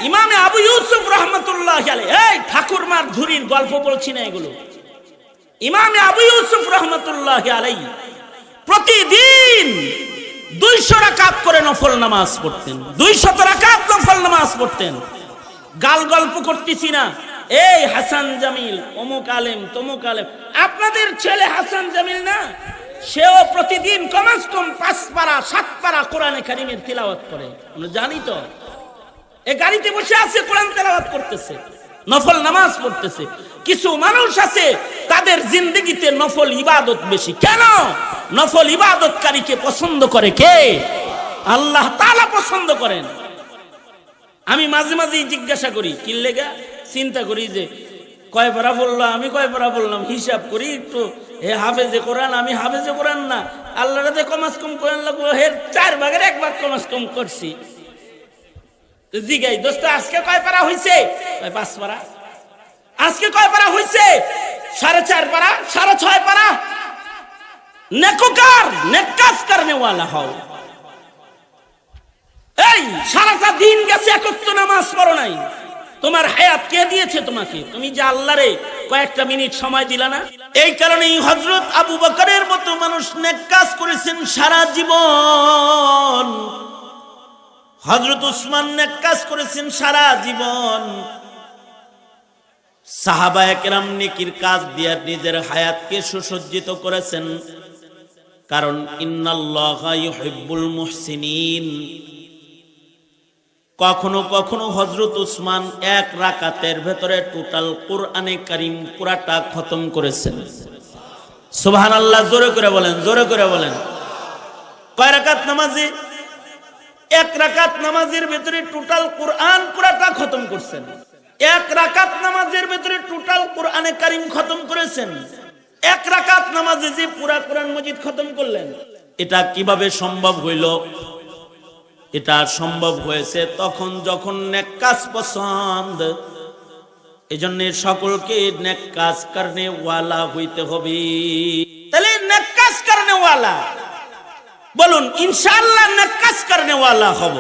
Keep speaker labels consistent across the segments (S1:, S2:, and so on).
S1: ইমামে আবু ইউসুফ রাহমাতুল্লাহ আলাইহি, এই ঠাকুরমার ধুরির গল্প বলছি না এগুলো। ইমামে আবু ইউসুফ রাহমাতুল্লাহ আলাইহি প্রতিদিন 200 রাকাত করে নফল নামাজ পড়তেন, 200 রাকাত নফল নামাজ পড়তেন। গাল গল্প করতেছি না। এই হাসান জামিল অমুক আলেম তমুক আলেম, আপনাদের ছেলে হাসান জামিল না, সেও প্রতিদিন কমস কম 5 পারা 7 পারা কোরআনে কারীমের তিলাওয়াত করে। আমরা জানি তো, এই গাড়িতে বসে আছে কোরআন তেলাওয়াত করতেছে, নফল নামাজ পড়তেছে। কিছু মানুষ আছে তাদের জিন্দেগিতে নফল ইবাদত বেশি। কেন? নফল ইবাদতকারীকে পছন্দ করে কে? আল্লাহ তাআলা পছন্দ করেন। আমি মাঝে মাঝেই জিজ্ঞাসা করি, কি লেগা? চিন্তা করি যে কয় পারা বললো, আমি কয় পারা বললাম, হিসাব করি একটু। হে হাফেজে কোরআন, আমি হাফেজে কোরআন না, আল্লাহর কাছে কমাস কম কোরআন লাগলো, হে 4 ভাগের 1 ভাগ কমাস কম করছি। জিগাই, দোস্ত আজকে কয় পারা হইছে? 5 পারা। আজকে কয় পারা হইছে? 4.5 পারা, 6.5 পারা। নেককার, নেক কাজ করনে वाला হও। এই সারাটা দিন গেছে, একত্র নামাজ পড়ো নাই। তোমার হায়াত কে দিয়েছে তোমাকে? তুমি যে আল্লাহরে কয়েকটা মিনিট সময় দিলা না। এই কারণেই হযরত আবু বকরের মতো মানুষ নেক কাজ করেছেন সারা জীবন। হযরত উসমান নেক কাজ করেছেন সারা জীবন। সাহাবায়ে কেরাম নেকির কাজ দিয়ে নিজের হায়াতকে সুসজ্জিত করেছেন। কারণ ইন্নাল্লাহা ইউহিব্বুল মুহসিনিন। কখনো কখনো হযরত উসমান 1 রাকাতের ভেতরে টোটাল কোরআনে কারীম পুরাটা খতম করেছেন। সুবহানাল্লাহ, জোরে করে বলেন, জোরে করে বলেন। কয় রাকাত নামাজে? 1 রাকাত নামাজের ভেতরে টোটাল কোরআন পুরাটা খতম করছেন। 1 রাকাত নামাজের ভেতরে টোটাল কোরআনে কারীম খতম করেছেন। 1 রাকাত নামাজে যে পুরা কোরআন মজিদ খতম করলেন, এটা কিভাবে সম্ভব হইল? এটা সম্ভব হয়েছে তখন যখন নেক কাজ পছন্দ। এজন্য সকলকে নেক কাজ করনে ওয়ালা হইতে হবে। তাহলে নেক কাজ করনে ওয়ালা, বলুন ইনশাআল্লাহ নেক কাজ করনে ওয়ালা হব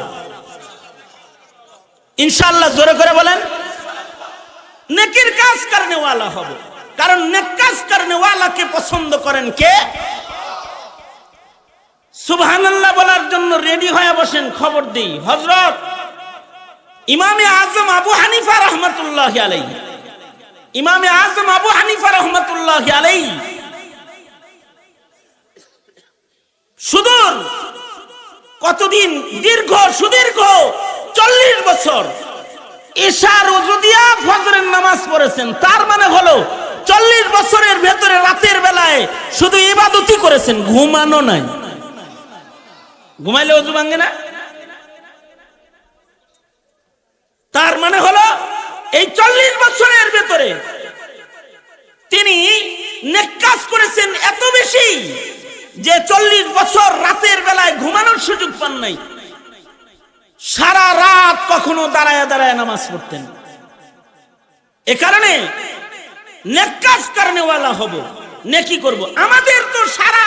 S1: ইনশাআল্লাহ। জোরে করে বলেন, নেকির কাজ করনে ওয়ালা হব। কারণ নেক কাজ করনে ওয়ালাকে পছন্দ করেন কে? সুবহানাল্লাহ বলার জন্য রেডি হয়ে বসেন। খবর দেই, হযরত ইমামে আজম আবু হানিফা রাহমাতুল্লাহি আলাইহি, ইমামে আজম আবু হানিফা রাহমাতুল্লাহি আলাইহি সুদূর কতদিন, দীর্ঘ সুদীর্ঘ 40 বছর ইশার ওযু দিয়া ফজরের নামাজ পড়েছেন। তার মানে হলো 40 বছরের ভেতরে রাতের বেলায় শুধু ইবাদতই করেছেন, ঘুমানো নাই। ঘুমাইলে ওযু ভাঙে না? তার মানে হলো এই 40 বছরের ভেতরে তিনি নেক কাজ করেছেন এত বেশি যে 40 বছর রাতের বেলায় ঘুমানোর সুযোগ পান নাই। সারা রাত কখনো দাঁড়ায় দাঁড়ায় নামাজ পড়তেন। এ কারণে নেক কাজ করনে ওয়ালা হব, নেকি করব। আমাদের তো সারা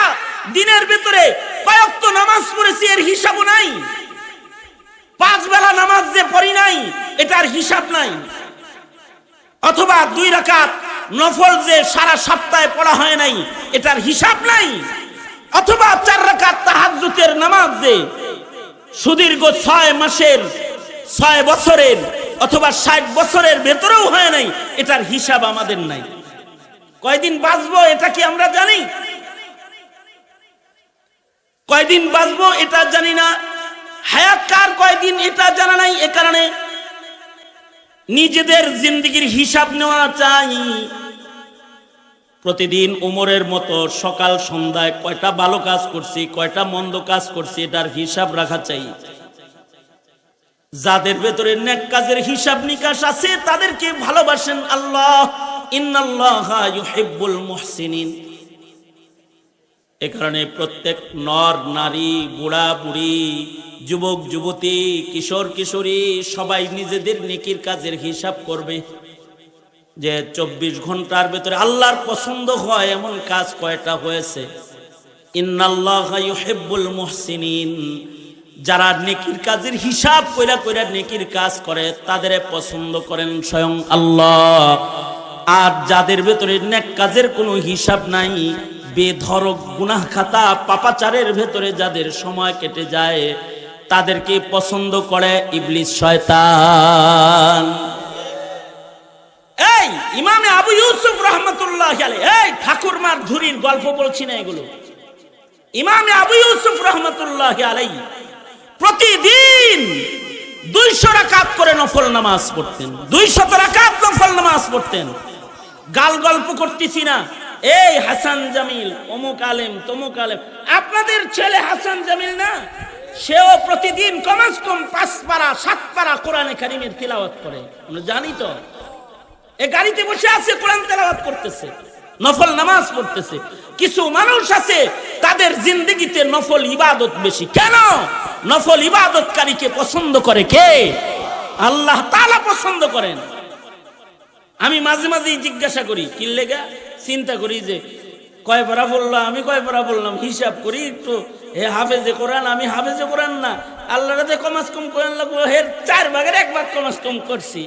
S1: দিনের ভিতরে কয়েকটা নামাজ পড়েছি, এর হিসাব নাই। 5 বেলা নামাজ যে পড়ি নাই, এটার হিসাব নাই। অথবা 2 রাকাত নফল যে সারা সপ্তাহে পড়া হয় নাই, এটার হিসাব নাই। অথবা 4 রাকাত তাহাজ্জুদের নামাজ যে সুদীর্ঘ 6 মাসের 6 বছরের অথবা 60 বছরের ভেতরেও হয় নাই, এটার হিসাব আমাদের নাই। কয়দিন বাঁচবো এটা কি আমরা জানি? কয়দিন বাঁচবো এটা জানি না। হায়াত কার কয়দিন এটা জানা নাই। এ কারণে নিজেদের জিন্দেগির হিসাব নেওয়া চাই। প্রতিদিন উমরের মতো সকাল সন্ধ্যায় কয়টা ভালো কাজ করছি, কয়টা মন্দ কাজ করছি, এটার হিসাব রাখা চাই। যাদের ভেতরে নেক কাজের হিসাব নিকাশ আছে তাদেরকে ভালোবাসেন আল্লাহ। ইন্নাল্লাহা ইউহিব্বুল মুহসিনিন। এ কারণে প্রত্যেক নর নারী, বুড়া বুড়ি, যুবক যুবতী, কিশোর কিশোরী সবাই নিজেদের নেকির কাজের হিসাব করবে যে 24 ঘন্টার ভেতরে আল্লাহর পছন্দ হয় এমন কাজ কয়টা হয়েছে। ইন্নাল্লাহা ইউহিব্বুল মুহসিনিন। যারা নেকির কাজের হিসাব কইরা কইরা নেকির কাজ করে তাদের পছন্দ করেন স্বয়ং আল্লাহ। আর যাদের ভেতরে নেক কাজের কোনো হিসাব নাই, বেধড়ক গুনাহ খাতা পাপাচারের ভেতরে যাদের সময় কেটে যায়, তাদেরকে পছন্দ করে ইবলিস শয়তান। এই ইমামে আবু ইউসুফ রাহমাতুল্লাহ আলাইহি, এই ঠাকুরমার ধুরির গল্প বলছি না এগুলো। ইমামে আবু ইউসুফ রাহমাতুল্লাহ আলাইহি প্রতিদিন 200 রাকাত করে নফল নামাজ পড়তেন, 200 রাকাত নফল নামাজ পড়তেন। গাল গল্প করতেছি না। এই হাসান জামিল অমুক আলেম তমুক আলেম, আপনাদের ছেলে হাসান জামিল না, সেও প্রতিদিন কমস কম 5 পারা 7 পারা কোরআনে কারীমের তিলাওয়াত করে। আমরা জানি তো, এই গাড়িতে বসে আছে কোরআন তেলাওয়াত করতেছে, নফল নামাজ পড়তেছে। কিছু মানুষ আছে তাদের জিন্দেগিতে নফল ইবাদত বেশি। কেন? নফল ইবাদতকারীকে পছন্দ করে কে? আল্লাহ তাআলা পছন্দ করেন। আমি মাঝে মাঝেই জিজ্ঞাসা করি, কি লেগা? চিন্তা করি যে কয় পারা বললাম, আমি কয় পারা বললাম, হিসাব করি একটু। হে হাফেজে কোরআন, আমি হাফেজে কোরআন না, আল্লাহর কাছে কমাস কম কোরআন লাগলো, হের 4 ভাগের 1 ভাগ কমাস কম করছি।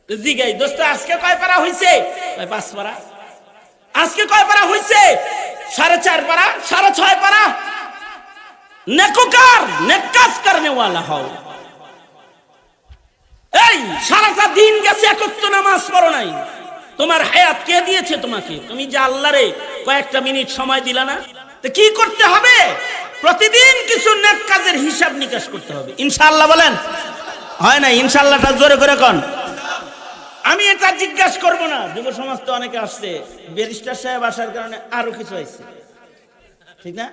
S1: জিগাই, দোস্ত আজকে কয় পারা হইছে? 5 পারা। আজকে কয় পারা হইছে? 4.5 পারা, 6.5 পারা। নেককার, নেক কাজ করনে ওয়ালা হও। এই সারাটা দিন গেছে একত্র নামাজ পড়ো নাই, তোমার হায়াত কে দিয়েছে তোমাকে? তুমি যে আল্লাহরে কয়েকটা মিনিট সময় দিলা না, তো কি করতে হবে? প্রতিদিন কিছু নেক কাজের হিসাব নিকাশ করতে হবে। ইনশাআল্লাহ বলেন, হয় না? ইনশাআল্লাহটা জোরে করে কোন। আমি এটা জিজ্ঞাসা করব না। যুব সমাজ তো অনেকে আসছে, ব্যারিস্টার সাহেব আসার কারণে আরো কিছু হয়েছে, ঠিক না?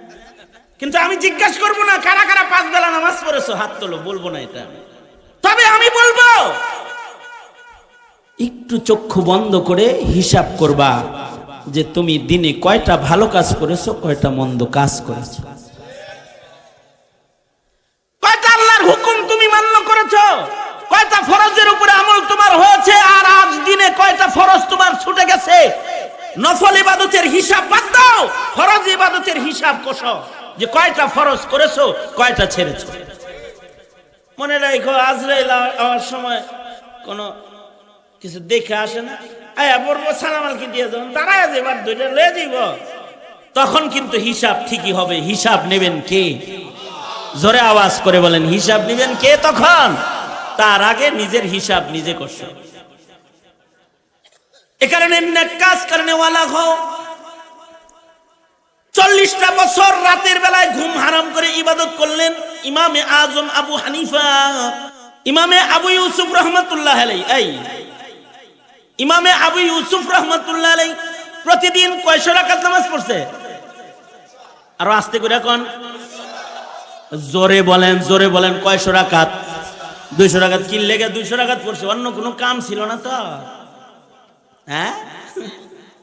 S1: কিন্তু আমি জিজ্ঞাসা করব না কারা কারা 5 বেলা নামাজ পড়েছো, হাত তোলো, বলবো না এটা। তবে আমি বলবো, একটু চক্ষু বন্ধ করে হিসাব করবা যে তুমি দিনে কয়টা ভালো কাজ করেছো, কয়টা মন্দ কাজ করেছো, কয়টা আল্লাহর হুকুম তুমি মান্য করেছো, কয়টা ফরজের উপরে আমল তোমার হয়েছে, আর আজ দিনে কয়টা ফরজ তোমার ছুটে গেছে। নফল ইবাদতের হিসাব বাদ দাও, ফরজ ইবাদতের হিসাব কষো যে কয়টা ফরজ করেছো, কয়টা ছেড়েছো। মনে রাখো, আজরাইল আওয়ার সময় কোনো কিছু দেখে আসে না, আয়া বলবো সালাম আলকি দিয়ে যাবেন, দাঁড়ায় এবার 2টা লয়ে দিব, তখন কিন্তু হিসাব ঠিকই হবে। হিসাব নেবেন কে? জোরে আওয়াজ করে বলেন, হিসাব নেবেন কে? তখন তার আগে নিজের হিসাব নিজে করছে। এ কারণে নেক কাজ করনে ওয়ালা হও। 40টা বছর রাতের বেলায় ঘুম হারাম করে ইবাদত করলেন ইমামে আজম আবু হানিফা। ইমামে আবু ইউসুফ রাহমাতুল্লাহ আলাইহি, এই ইমামে আবু ইউসুফ রাহমাতুল্লাহ আলাইহি প্রতিদিন কয়শো রাকাত নামাজ পড়ছে? আরো আস্তে করে কোন, জোরে বলেন, জোরে বলেন, কয়শো রাকাত? 200 রাকাত। কি লেগে 200 রাকাত পড়ছে? অন্য কোনো কাম ছিল না তো? হ্যাঁ,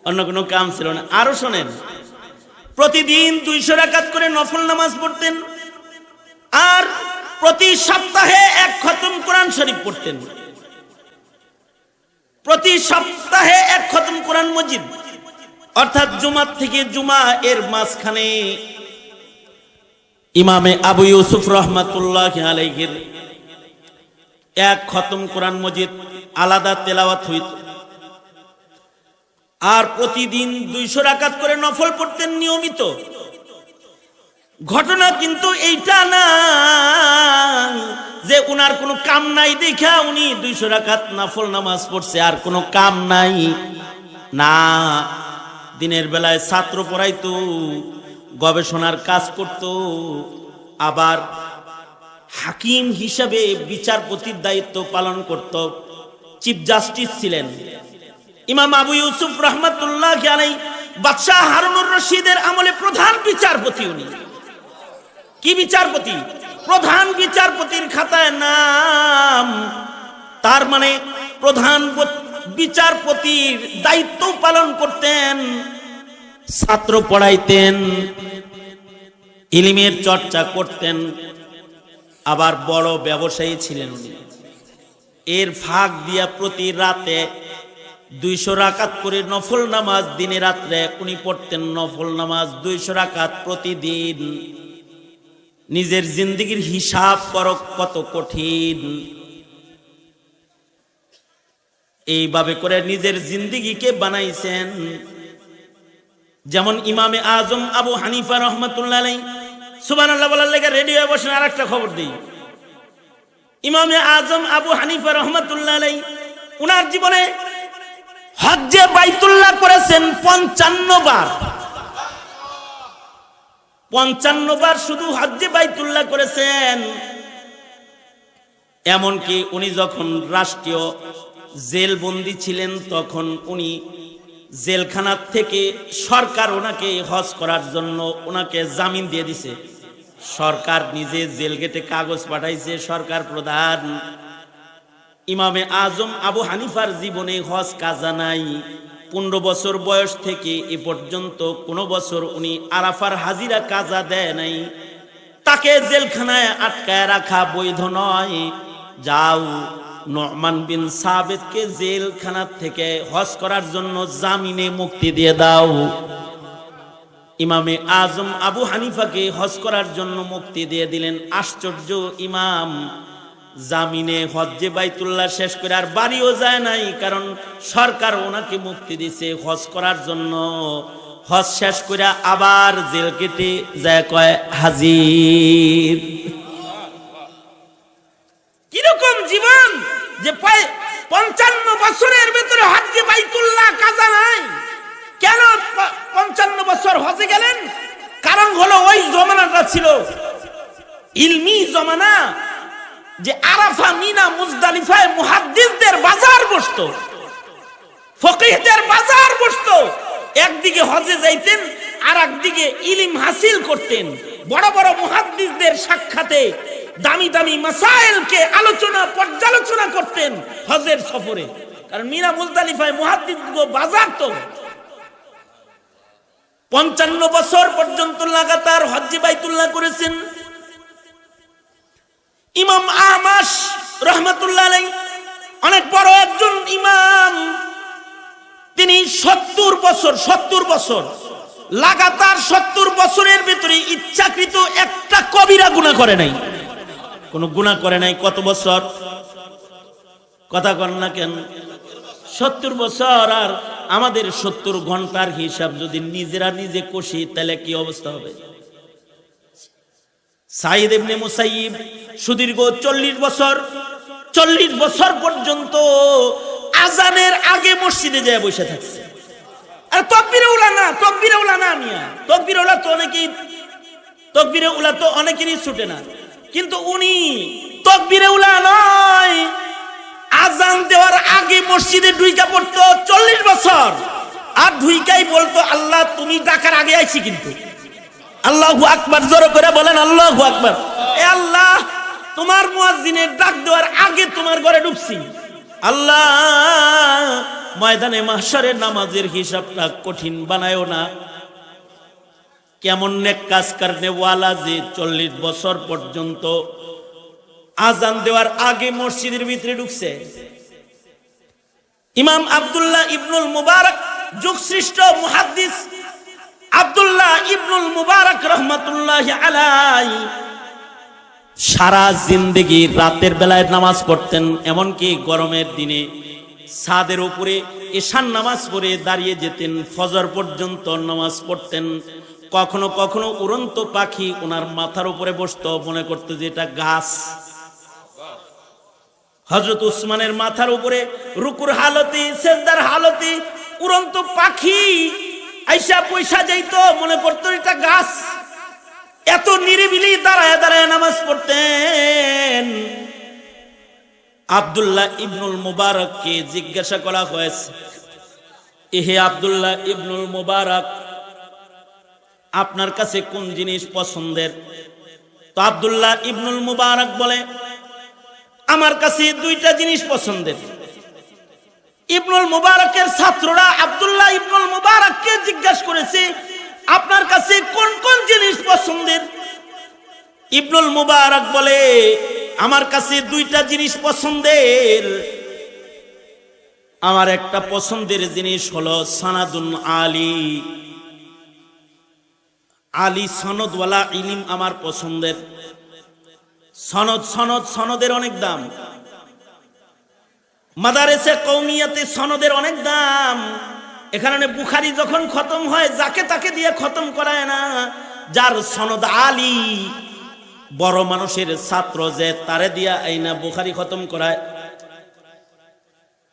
S1: অন্য কোনো কাম ছিল না। আরো শোনেন, প্রতিদিন 200 রাকাত করে নফল নামাজ পড়তেন, আর প্রতি সপ্তাহে 1 খতম কোরআন শরীফ পড়তেন। প্রতি সপ্তাহে 1 খতম কোরআন মজিদ, অর্থাৎ জুমা থেকে জুমা এর মাঝখানে ইমামে আবু ইউসুফ রাহমাতুল্লাহ আলাইহির 1 খতম কোরআন মজিদ আলাদা তেলাওয়াত হইত। আর প্রতিদিন 200 রাকাত করে নফল পড়তেন নিয়মিত। ঘটনা কিন্তু এইটা না যে উনার কোনো কাম নাই দেখা উনি 200 রাকাত নফল নামাজ পড়ছে, আর কোনো কাম নাই না। দিনের বেলায় ছাত্র পড়াইতো, গবেষণার কাজ করত, আবার হাকিম হিসাবে বিচারপতির দায়িত্ব পালন করত। চিফ জাস্টিস ছিলেন ইমাম আবু ইউসুফ রাহমাতুল্লাহ আলাইহি। বাদশাহ হারুনুর রশিদের আমলে প্রধান বিচারপতি উনি। কি বিচারপতি? প্রধান বিচারপতির খাতায় নাম। তার মানে প্রধান বিচারপতির দায়িত্ব পালন করতেন, ছাত্র পড়াইতেন, ইলমের চর্চা করতেন, আবার বড় ব্যবসায়ী ছিলেন উনি। এর ফাঁক দিয়া প্রতি রাতে 200 রাকাত করে নফল নামাজ দিনে রাত্রে উনি পড়তেন। নফল নামাজ 200 রাকাত প্রতিদিন। নিজের জিন্দেগির হিসাব করো কত কঠিন। এইভাবে করে নিজের জিন্দেগিকে বানাইছেন। যেমন ইমামে আজম আবু হানিফা রহমাতুল্লাহ আলাইহি, সুবহানাল্লাহ বলার লেগে রেডিও বসে আরেকটা খবর দিই। ইমামে আজম আবু হানিফা রহমাতুল্লাহ আলাইহি উনার জীবনে হজ্জে বাইতুল্লাহ করেছেন 55 বার। 55 বার শুধু হজ্জে বাইতুল্লাহ করেছেন। এমনকি উনি যখন রাষ্ট্রীয় জেলবন্দি ছিলেন তখন উনি জেলখানার থেকে সরকার ওনাকে হজ করার জন্য ওনাকে জামিন দিয়ে দিছে। সরকার নিজে জেল গেটে কাগজ পাঠাইছে। সরকার প্রধান ইমামে আজম আবু হানিফার জীবনে হজ কাজা নাই। 15 বছর বয়স থেকে এ পর্যন্ত কোনো বছর উনি আরাফার হাজিরা কাজা দেয় নাই। তাকে জেলখানায় আটকায় রাখা বৈধ নয়। যাও নু'মান বিন সাবিতকে জেলখানা থেকে হজ করার জন্য জামিনে মুক্তি দিয়ে দাও। ইমামে আজম আবু হানিফাকে হজ করার জন্য মুক্তি দিয়ে দিলেন। আশ্চর্য, ইমাম জামিনে হজ্জে বাইতুল্লাহ শেষ করে আর বাড়িও যায় নাই, কারণ সরকার ওনাকে মুক্তি দিছে হজ করার জন্য। হজ শেষ করে আবার জেল কেটে যায় কয় হাজির। কিরকম জীবন যে 55 বছরের ভিতরে হজ্জে বাইতুল্লাহ কাজা নাই। কেন 55 বছর হজে গেলেন? কারণ হলো ওই জমানাটা ছিল ইলমি জমানা, যে আরাফা, মিনা, মুজদালিফায় মুহাদ্দিসদের বাজার বসতো, ফকিহদের বাজার বসতো। একদিকে হজে যাইতেন আর একদিকে ইলম হাসিল করতেন। বড় বড় মুহাদ্দিসদের সাক্ষাতে দামি দামি মাসাইলকে আলোচনা পর্যালোচনা করতেন হজের সফরে। কারণ মিনা মুজদালিফায় মুহাদ্দিসদের বাজার তো। 55 বছর পর্যন্ত লাগাতার হজ্জে বাইতুল্লাহ করেছেন। ইমাম আহমাস রহমাতুল্লাহ আলাইহি অনেক বড় একজন ইমাম। তিনি 70 বছর লাগাতার 70 বছরের ভিতরে ইচ্ছাকৃত একটা কবিরা গুনাহ করে নাই। কোন গুনাহ করে নাই। কত বছর? কথা কন না কেন? 70 বছর। আর আমাদের 70 ঘন্টার হিসাব যদি নিজেরা নিজে কষি তাহলে কি অবস্থা হবে? সাইদ ইবনে মুসাইয়িব সুদীর্ঘ 40 বছর পর্যন্ত আজানের আগে মসজিদে যায় বসে থাকছে। আর তাকবীরে উলা না মিয়া। তাকবীরে উলা তো অনেকেরই ছুটে না, কিন্তু উনি তাকবীরে উলা নয়, আজান দেওয়ার আগে মসজিদে ঢুইকা পড়তো 40 বছর। আর ঢুইকাই বলতো, আল্লাহ তুমি ডাকার আগে আইছি কিন্তু। আল্লাহু আকবার, জোরে করে বলেন আল্লাহু আকবার। এ আল্লাহ, তোমার মুয়াজ্জিনের ডাক দেওয়ার আগে তোমার ঘরে ঢুকছি। আল্লাহ, ময়দানে মাহশারের নামাজের হিসাবটা কঠিন বানায়ও না। কেমন নেক কাজ করনে ওয়ালা যে 40 বছর পর্যন্ত আজান দেওয়ার আগে মসজিদের ভিতরে ঢুকছে। ইমাম আব্দুল্লাহ ইবনুল মুবারক, যুগশ্রেষ্ঠ মুহাদ্দিস আব্দুল্লাহ ইবনুল মুবারক রহমাতুল্লাহি আলাইহি সারা জিন্দেগি রাতের বেলায় নামাজ পড়তেন। এমনকি গরমের দিনে ছাদের উপরে ঈশান নামাজ পড়ে দাঁড়িয়ে যেতেন। ফজর পর্যন্ত নামাজ পড়তেন। কখনো কখনো উড়ন্ত পাখি ওনার মাথার উপরে বসতো, মনে করতো যে এটা গাছ। হযরত উসমানের মাথার উপরে রুকুর হালতে, সেজদার হালতে উড়ন্ত পাখি আইসা পয়সা যাইতো, মনে করতো এটা গাছ। এত নিরিবিলি দাঁড়ায় দাঁড়ায় নামাজ পড়তেন। আব্দুল্লাহ ইবনুল মুবারককে জিজ্ঞাসা করা হয়েছে, এহে আব্দুল্লাহ ইবনুল মুবারক, আপনার কাছে কোন জিনিস পছন্দের? তো আব্দুল্লাহ ইবনুল মুবারক বলে, আমার কাছে 2টা জিনিস পছন্দের। ইবনুল মুবারকের ছাত্ররা আব্দুল্লাহ ইবনুল মুবারককে জিজ্ঞাসা করেছে, আপনার কাছে কোন কোন জিনিস পছন্দের? ইবনুল মুবারক বলে, আমার কাছে 2টা জিনিস পছন্দের। আমার একটা পছন্দের জিনিস হলো সানাদুন আলী, আলী সনদওয়ালা ইলম আমার পছন্দের। সনদ সনদ সনদের অনেক দাম। মাদারেসে কওমিয়াতে সনদের অনেক দাম। এখানে বুখারী যখন খতম হয় যাকে তাকে দিয়ে খতম করায় না, যার সনদ আলী, বড় মানুষের ছাত্র যে তারে দিয়া আইনা বুখারী খতম করায়।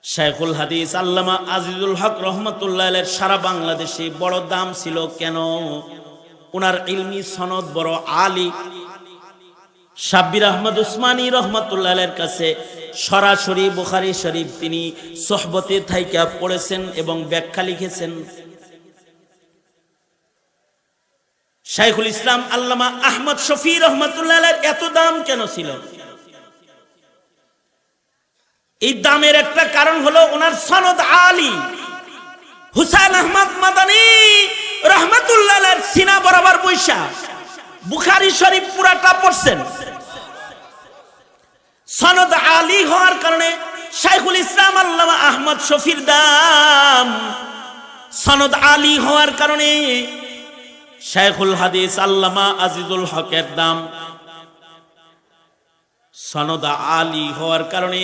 S1: শাইখুল হাদিস আল্লামা আজিজুল হক রহমতুল্লাহ আলাইহির সারা বাংলাদেশে বড় দাম ছিল কেন? ওনার ইলমি সনদ বড় আলী। শাব্বির আহমদ উসমানী রহমতুল্লাহ আলাইহির কাছে সরাসরি বুখারী শরীফ তিনি সোহবতে থাইকা পড়েছেন এবং ব্যাখ্যা লিখেছেন। শাইখুল ইসলাম আল্লামা আহমদ শফি রহমতুল্লাহ আলাইহির এত দাম কেন ছিল? এই দামের একটা কারণ হলো ওনার সনদ আলী। হুসাইন আহমদ মাদানী রহমতুল্লাহ আলাইহির সিনা বরাবর বৈশা বুখারী শরীফ পুরাটা পড়ছেন। সনদ আলী হওয়ার কারণে শাইখুল ইসলাম আল্লামা আহমদ শফির দাম, সনদ আলী হওয়ার কারণে শাইখুল হাদিস আল্লামা আজিজুল হকের দাম, সনদ আলী হওয়ার কারণে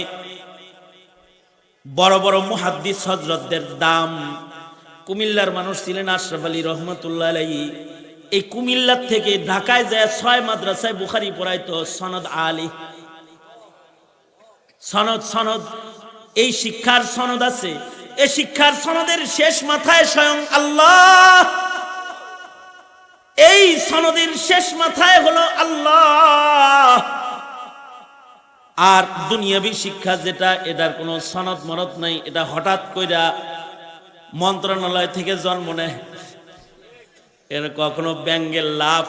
S1: বড় বড় মুহাদ্দিস হযরতদের দাম। কুমিল্লার মানুষ ছিলেন আশরাফ আলী রহমতুল্লাহ আলাইহি। এই কুমিল্লার থেকে ঢাকায় যায় 6 মাদ্রাসায় বুখারী পড়াইতো সনদ আলী। সনদ সনদ এই শিক্ষার সনদ আছে। এই শিক্ষার সনদের শেষ মাথায় স্বয়ং আল্লাহ। এই সনদের শেষ মাথায় হলো আল্লাহ। আর দুনিয়াবী শিক্ষা যেটা, এটার কোনো সনদ মনদ নাই। এটা হঠাৎ কইরা মন্ত্রণালয় থেকে জন্ম নেয়। এর কখনো ব্যাঙ্গের লাভ,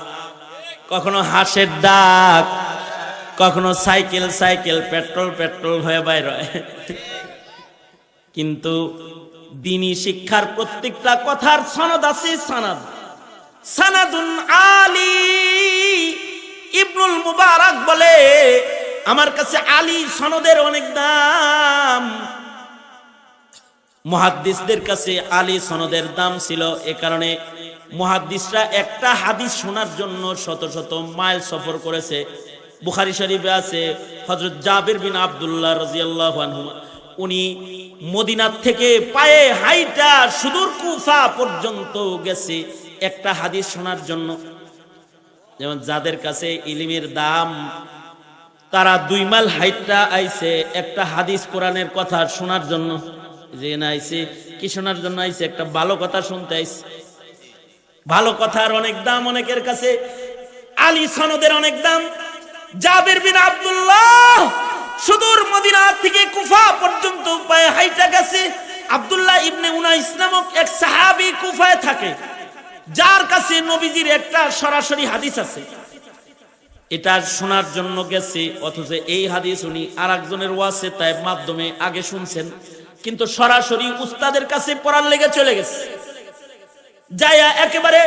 S1: কখনো হাঁসের ডাক, কখনো সাইকেল সাইকেল, পেট্রোল পেট্রোল হয়ে বাইর হয়। কিন্তু দ্বীনি শিক্ষার প্রত্যেকটা কথার সনদ আছে। সনদ সনদুন আলী। ইবনুল মুবারক বলে আমার কাছে আলী সনদের অনেক দাম। মুহাদ্দিসদের কাছে আলী সনদের দাম ছিল। এ কারণে মুহাদ্দিসরা একটা হাদিস শোনার জন্য শত শত মাইল সফর করেছে। বুখারী শরীফে আছে হযরত জাবির বিন আব্দুল্লাহ রাদিয়াল্লাহু আনহু, উনি মদিনার থেকে পায়ে হাইটা সুদূর কুফা পর্যন্ত গেছে একটা হাদিস শোনার জন্য। যেমন যাদের কাছে ইলমের দাম, তারা 2 মাইল হাইটা আইছে একটা হাদিস কোরআনের কথা শোনার জন্য। যে না আইছে কি শোনার জন্য আইছে? একটা ভালো কথা শুনতে আইছে। ভালো কথার অনেক দাম অনেকের কাছে। আলী সনদের অনেক দাম। জাবির বিন আব্দুল্লাহ সুদূর মদিনা থেকে কুফা পর্যন্ত পায়ে হাইটা গেছে। আব্দুল্লাহ ইবনে উনাইস নামক এক সাহাবী কুফায় থাকে, যার কাছে নবীজির একটা সরাসরি হাদিস আছে। এটা শোনার জন্য গেছে, অথচ এই হাদিস উনি আরেকজনের ওয়াসে তার মাধ্যমে আগে শুনছেন, কিন্তু সরাসরি উস্তাদের কাছে পড়ার লেগে চলে গেছে। যায়া একেবারে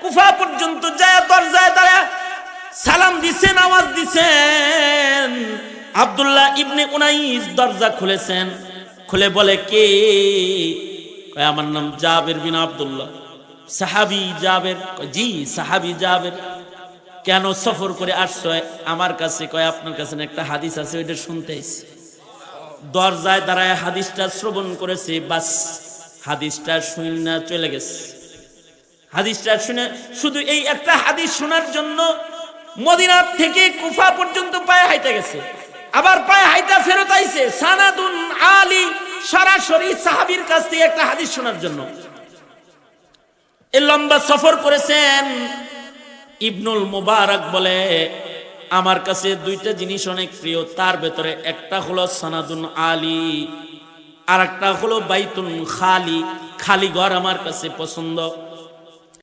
S1: কুফা পর্যন্ত যায়া দরজায় দাঁড়ায় সালাম দিছেন, আওয়াজ দিছেন। আব্দুল্লাহ ইবনে উনাইস দরজা খুলেছেন। খুলে বলে, কে? কয় আমার নাম জাবির বিন আব্দুল্লাহ। সাহাবী জাবির? জি সাহাবী জাবির। কেন সফর করে আসছো আমার কাছে? কয় আপনার কাছে একটা হাদিস আছে, ওইটা শুনতে আইছি। দরজায় দাঁড়ায় হাদিসটা শ্রবণ করেছে, বাস হাদিসটা শুনে চলে গেছে। হাদিসটা শুনে শুধু এই একটা হাদিস শোনার জন্য মদিনা থেকে কুফা পর্যন্ত পায়ে হাইটা গেছে, আবার পায়ে হাইটা ফেরত আইছে। সানাদুন আলী, সরাসরি সাহাবীর কাছ থেকে একটা হাদিস শোনার জন্য এই লম্বা সফর করেছেন। ইবনুল মুবারক বলে আমার কাছে 2টা জিনিস অনেক প্রিয়, তার ভেতরে একটা হলো সানাদুন আলী, আর একটা হলো বাইতুন খালি, খালি ঘর আমার কাছে পছন্দ।